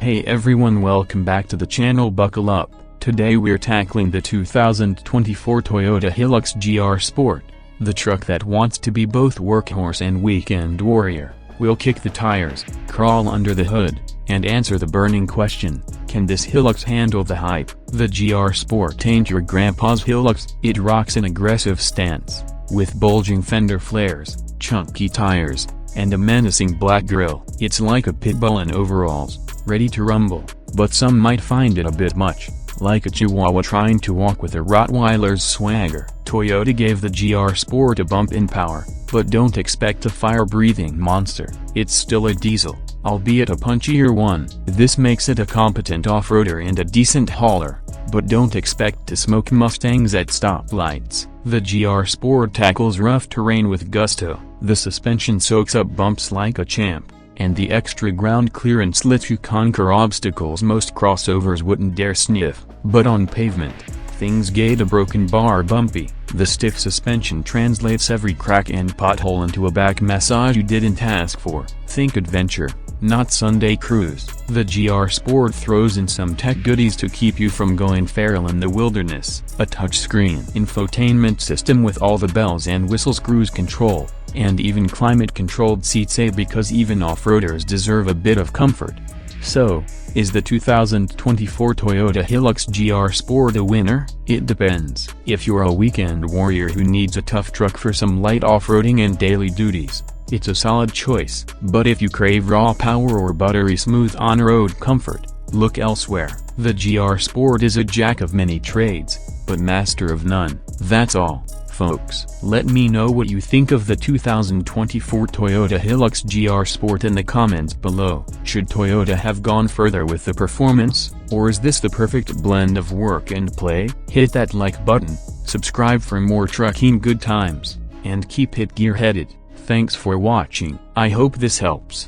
Hey everyone, welcome back to the channel. Buckle up. Today we're tackling the 2024 Toyota Hilux GR Sport, the truck that wants to be both workhorse and weekend warrior. We'll kick the tires, crawl under the hood, and answer the burning question: can this Hilux handle the hype? The GR Sport ain't your grandpa's Hilux. It rocks an aggressive stance, with bulging fender flares, chunky tires, and a menacing black grille. It's like a pit bull in overalls, ready to rumble, but some might find it a bit much, like a Chihuahua trying to walk with a Rottweiler's swagger. Toyota gave the GR Sport a bump in power, but don't expect a fire-breathing monster. It's still a diesel, albeit a punchier one. This makes it a competent off-roader and a decent hauler, but don't expect to smoke Mustangs at stoplights. The GR Sport tackles rough terrain with gusto. The suspension soaks up bumps like a champ, and the extra ground clearance lets you conquer obstacles most crossovers wouldn't dare sniff. But on pavement, things get a broken bar bumpy. The stiff suspension translates every crack and pothole into a back massage you didn't ask for. Think adventure, not Sunday cruise. The GR Sport throws in some tech goodies to keep you from going feral in the wilderness. A touchscreen infotainment system with all the bells and whistles, cruise control, and even climate-controlled seats, because even off-roaders deserve a bit of comfort. So, is the 2024 Toyota Hilux GR Sport a winner? It depends. If you're a weekend warrior who needs a tough truck for some light off-roading and daily duties, it's a solid choice. But if you crave raw power or buttery smooth on-road comfort, look elsewhere. The GR Sport is a jack of many trades, but master of none. That's all, folks. Let me know what you think of the 2024 Toyota Hilux GR Sport in the comments below. Should Toyota have gone further with the performance, or is this the perfect blend of work and play? Hit that like button, subscribe for more trucking good times, and keep it gear-headed. Thanks for watching. I hope this helps.